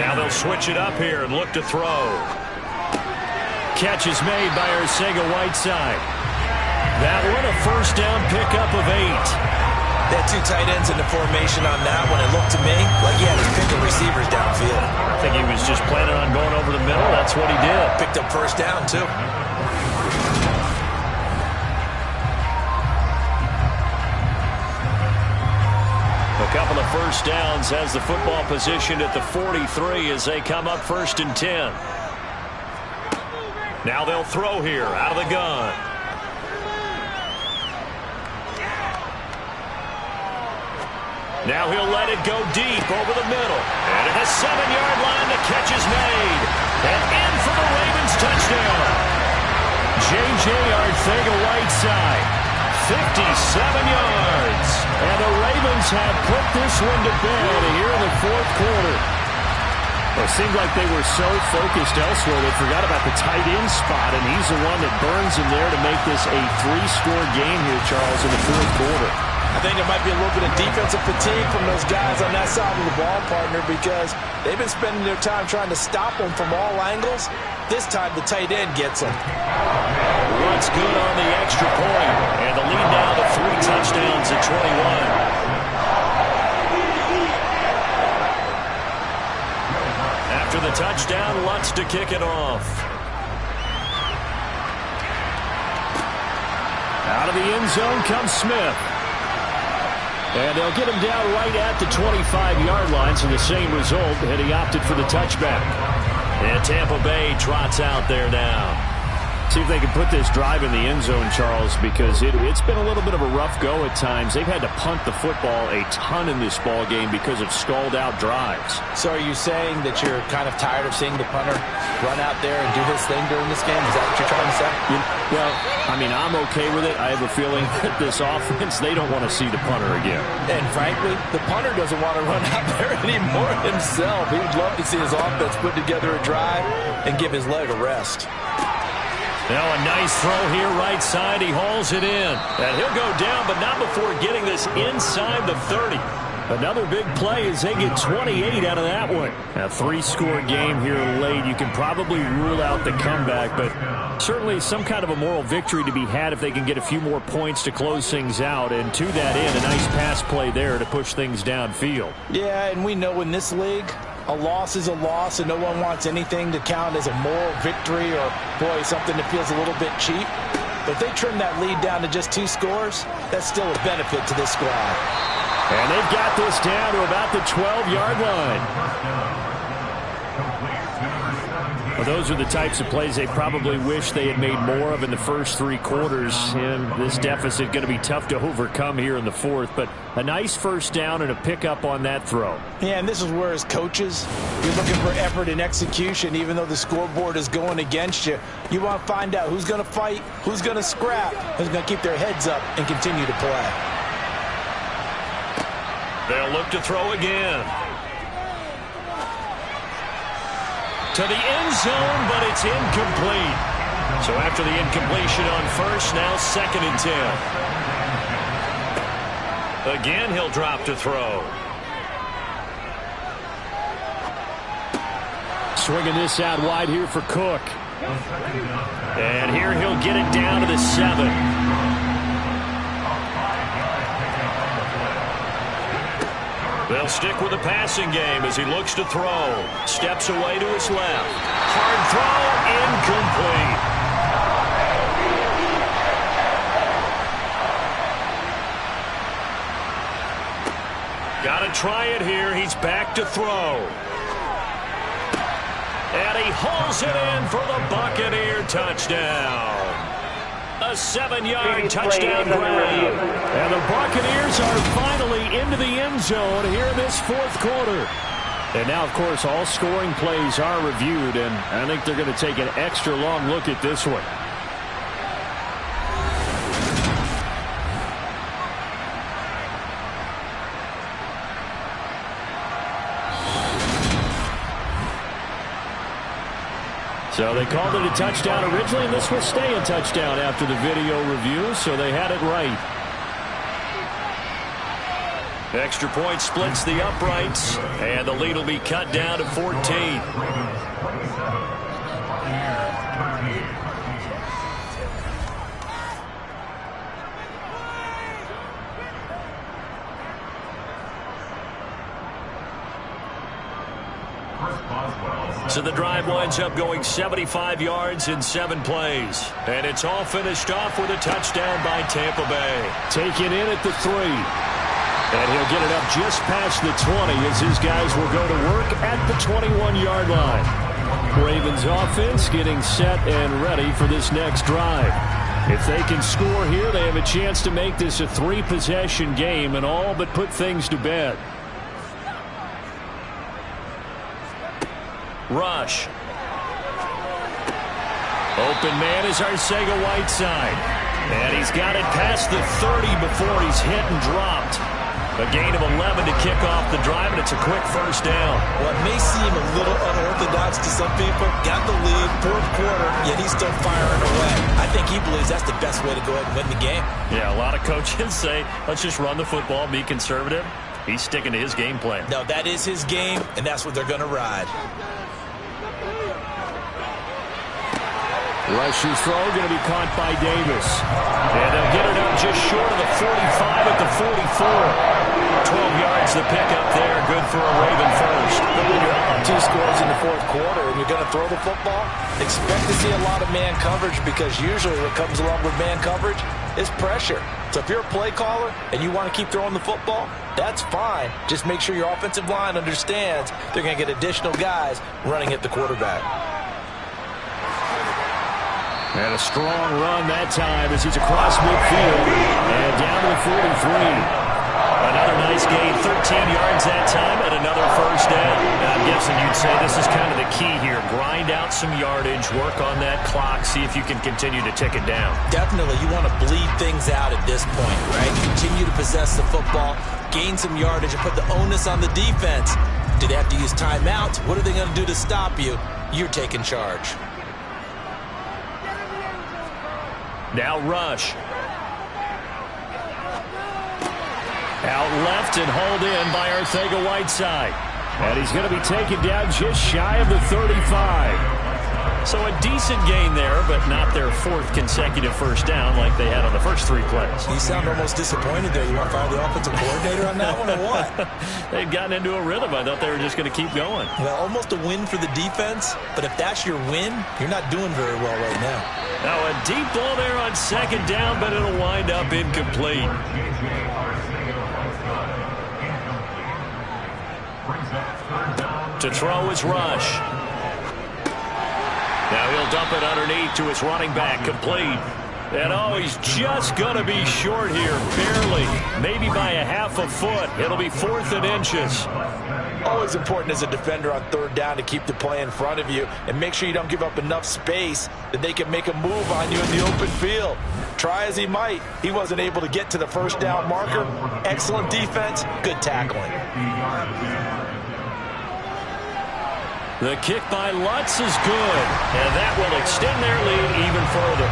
Now they'll switch it up here and look to throw. Catch is made by Arcega-Whiteside. That one a first down pickup of 8. They had 2 tight ends in the formation on that one. It looked to me like he had his pick of receivers downfield. I think he was just planning on going over the middle. That's what he did. Picked up first down, too. A couple of first downs has the football positioned at the 43 as they come up first and 10. Now they'll throw here out of the gun. Now he'll let it go deep over the middle. And at the 7-yard line, the catch is made. And in for the Ravens touchdown. J.J. Arcega-Whiteside, 57 yards. And the Ravens have put this one to bed here in the fourth quarter. Well, it seemed like they were so focused elsewhere, they forgot about the tight end spot, and he's the one that burns in there to make this a 3-score game here, Charles, in the fourth quarter. I think there might be a little bit of defensive fatigue from those guys on that side of the ball, partner, because they've been spending their time trying to stop them from all angles. This time the tight end gets them. What's good on the extra point, and the lead now to 3 touchdowns at 21. After the touchdown, Lutz to kick it off. Out of the end zone comes Smith. And they'll get him down right at the 25-yard line, so the same result, and he opted for the touchback. And Tampa Bay trots out there now. See if they can put this drive in the end zone, Charles, because it's been a little bit of a rough go at times. They've had to punt the football a ton in this ball game because of stalled-out drives. So are you saying that you're kind of tired of seeing the punter run out there and do his thing during this game? Is that what you're trying to say? Well, I mean, I'm okay with it. I have a feeling that this offense, they don't want to see the punter again. And frankly, the punter doesn't want to run out there anymore himself. He would love to see his offense put together a drive and give his leg a rest. Now a nice throw here right side. He hauls it in. And he'll go down, but not before getting this inside the 30. Another big play as they get 28 out of that one. A 3-score game here late. You can probably rule out the comeback, but certainly some kind of a moral victory to be had if they can get a few more points to close things out. And to that end, a nice pass play there to push things downfield. Yeah, and we know in this league, a loss is a loss, and no one wants anything to count as a moral victory or, boy, something that feels a little bit cheap. But if they trim that lead down to just 2 scores, that's still a benefit to this squad. And they've got this down to about the 12-yard line. Well, those are the types of plays they probably wish they had made more of in the first 3 quarters. And this deficit going to be tough to overcome here in the 4th. But a nice first down and a pickup on that throw. Yeah, and this is where, as coaches, you're looking for effort and execution. Even though the scoreboard is going against you, you want to find out who's going to fight, who's going to scrap, who's going to keep their heads up and continue to play. They'll look to throw again. To the end zone, but it's incomplete. So after the incompletion on first, now 2nd and 10. Again, he'll drop to throw. Swinging this out wide here for Cook. And here he'll get it down to the 7. They'll stick with the passing game as he looks to throw. Steps away to his left. Hard throw, incomplete. Got to try it here. He's back to throw. And he hauls it in for the Buccaneer touchdown. A 7-yard touchdown grab. And the Buccaneers are finally into the end zone here in this 4th quarter. And now, of course, all scoring plays are reviewed, and I think they're going to take an extra long look at this one. So they called it a touchdown originally, and this will stay a touchdown after the video review, so they had it right. Extra point splits the uprights, and the lead will be cut down to 14. So the drive winds up going 75 yards in 7 plays. And it's all finished off with a touchdown by Tampa Bay. Taken in at the 3. And he'll get it up just past the 20 as his guys will go to work at the 21-yard line. Ravens offense getting set and ready for this next drive. If they can score here, they have a chance to make this a 3-possession game and all but put things to bed. Rush. Open man is Arcega-Whiteside. And he's got it past the 30 before he's hit and dropped. A gain of 11 to kick off the drive, and it's a quick first down. Well, it may seem a little unorthodox to some people. Got the lead, 4th quarter, yet he's still firing away. I think he believes that's the best way to go ahead and win the game. Yeah, a lot of coaches say, let's just run the football, be conservative. He's sticking to his game plan. No, that is his game, and that's what they're going to ride. Rush's throw going to be caught by Davis. And they'll get it up just short of the 45 at the 44. 12 yards the pickup there. Good for a Raven first. But when you're up 2 scores in the 4th quarter and you're going to throw the football, expect to see a lot of man coverage, because usually what comes along with man coverage is pressure. So if you're a play caller and you want to keep throwing the football, that's fine. Just make sure your offensive line understands they're going to get additional guys running at the quarterback. And a strong run that time as he's across midfield and down to the 43. Another nice gain, 13 yards that time, and another first down. And I'm guessing you'd say this is kind of the key here. Grind out some yardage, work on that clock, see if you can continue to tick it down. Definitely, you want to bleed things out at this point, right? Continue to possess the football, gain some yardage, and put the onus on the defense. Do they have to use timeouts? What are they going to do to stop you? You're taking charge. Now Rush. Out left and hauled in by Arcega-Whiteside. And he's going to be taken down just shy of the 35. So a decent gain there, but not their 4th consecutive first down like they had on the first 3 plays. You sound almost disappointed there. You want to fire the offensive coordinator on that one or what? They've gotten into a rhythm. I thought they were just going to keep going. Well, almost a win for the defense, but if that's your win, you're not doing very well right now. Now a deep ball there on 2nd down, but it'll wind up incomplete. To throw is Rush. Now he'll dump it underneath to his running back, complete. And oh, he's just going to be short here, barely, maybe by a half a foot. It'll be 4th and inches. Always important as a defender on 3rd down to keep the play in front of you and make sure you don't give up enough space that they can make a move on you in the open field. Try as he might, he wasn't able to get to the 1st down marker. Excellent defense, good tackling. The kick by Lutz is good, and that will extend their lead even further.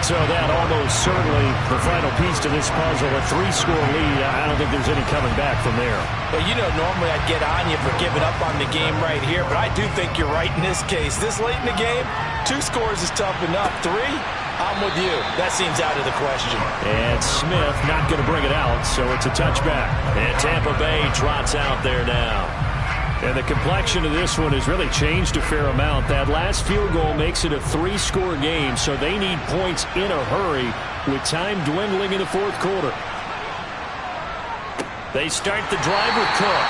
So that almost certainly the final piece to this puzzle, a 3-score lead. I don't think there's any coming back from there. Well, you know, normally I'd get on you for giving up on the game right here, but I do think you're right in this case. This late in the game, 2 scores is tough enough. 3, I'm with you. That seems out of the question. And Smith not going to bring it out, so it's a touchback. And Tampa Bay trots out there now. And the complexion of this one has really changed a fair amount. That last field goal makes it a 3-score game, so they need points in a hurry with time dwindling in the 4th quarter. They start the drive with Cook,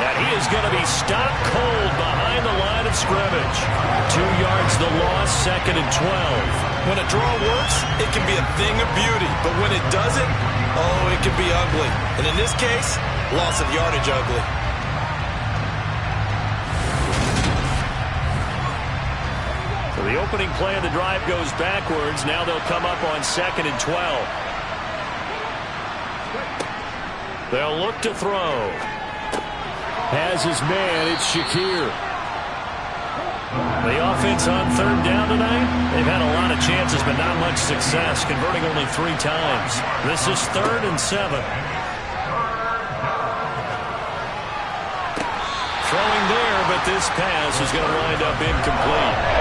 and he is going to be stopped cold behind the line of scrimmage. 2 yards the loss, 2nd and 12. When a draw works, it can be a thing of beauty, but when it doesn't, oh, it can be ugly. And in this case, loss of yardage ugly. The opening play of the drive goes backwards. Now they'll come up on 2nd and 12. They'll look to throw. Has his man. It's Shakir. The offense on 3rd down tonight. They've had a lot of chances, but not much success, converting only 3 times. This is 3rd and 7. Throwing there, but this pass is going to wind up incomplete.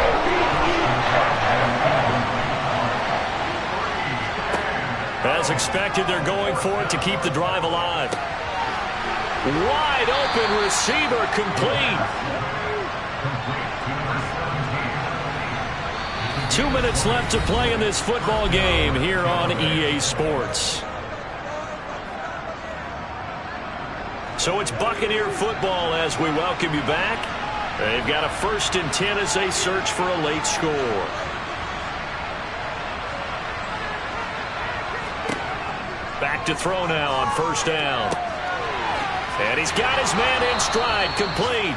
As expected, they're going for it to keep the drive alive. Wide open receiver, complete. 2 minutes left to play in this football game here on EA Sports. So it's Buccaneer football as we welcome you back. They've got a 1st and 10 as they search for a late score. Back to throw now on 1st down. And he's got his man in stride, complete.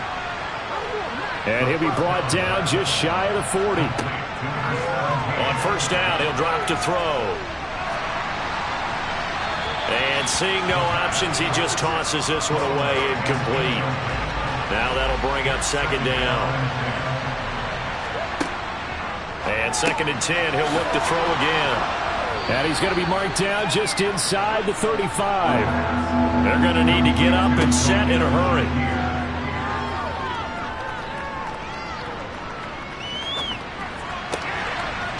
And he'll be brought down just shy of the 40. On 1st down, he'll drop to throw. And seeing no options, he just tosses this one away, incomplete. Now that'll bring up 2nd down. And 2nd and 10, he'll look to throw again. And he's going to be marked down just inside the 35. They're going to need to get up and set in a hurry.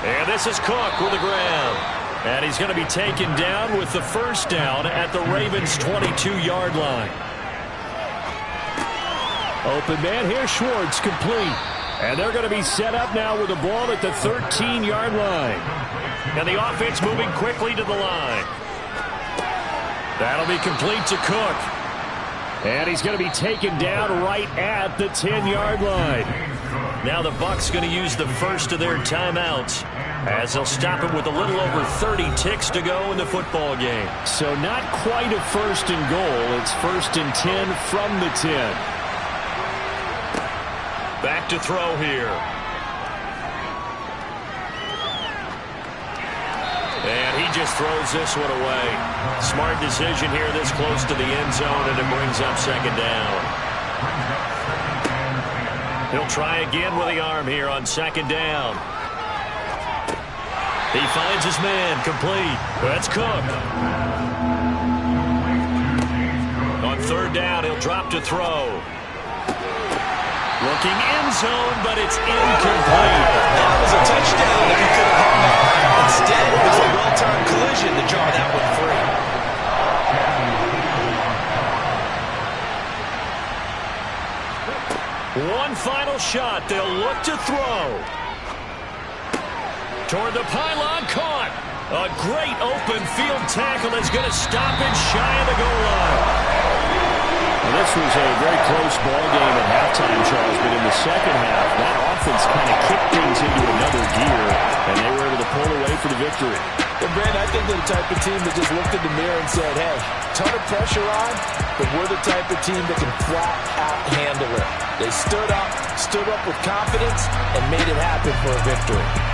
And this is Cook with the grab. And he's going to be taken down with the 1st down at the Ravens' 22-yard line. Open man here, Schwartz, complete. And they're going to be set up now with the ball at the 13-yard line. And the offense moving quickly to the line. That'll be complete to Cook. And he's going to be taken down right at the 10-yard line. Now the Bucs going to use the first of their timeouts as they'll stop him with a little over 30 ticks to go in the football game. So not quite a 1st and goal. It's 1st and 10 from the 10. Back to throw here. And he just throws this one away. Smart decision here this close to the end zone, and it brings up 2nd down. He'll try again with the arm here on 2nd down. He finds his man, complete. That's Cook. On 3rd down, he'll drop to throw. Looking end zone, but it's incomplete. That was a touchdown if he could have hung that. Instead, it was a well-timed collision to draw that one free. One final shot. They'll look to throw. Toward the pylon, caught. A great open field tackle is going to stop it shy of the goal line. Well, this was a very close ball game at halftime, Charles, but in the second half, that offense kind of kicked things into another gear, and they were able to pull away for the victory. And Brandon, I think they're the type of team that just looked in the mirror and said, hey, ton of pressure on, but we're the type of team that can flat out handle it. They stood up with confidence, and made it happen for a victory.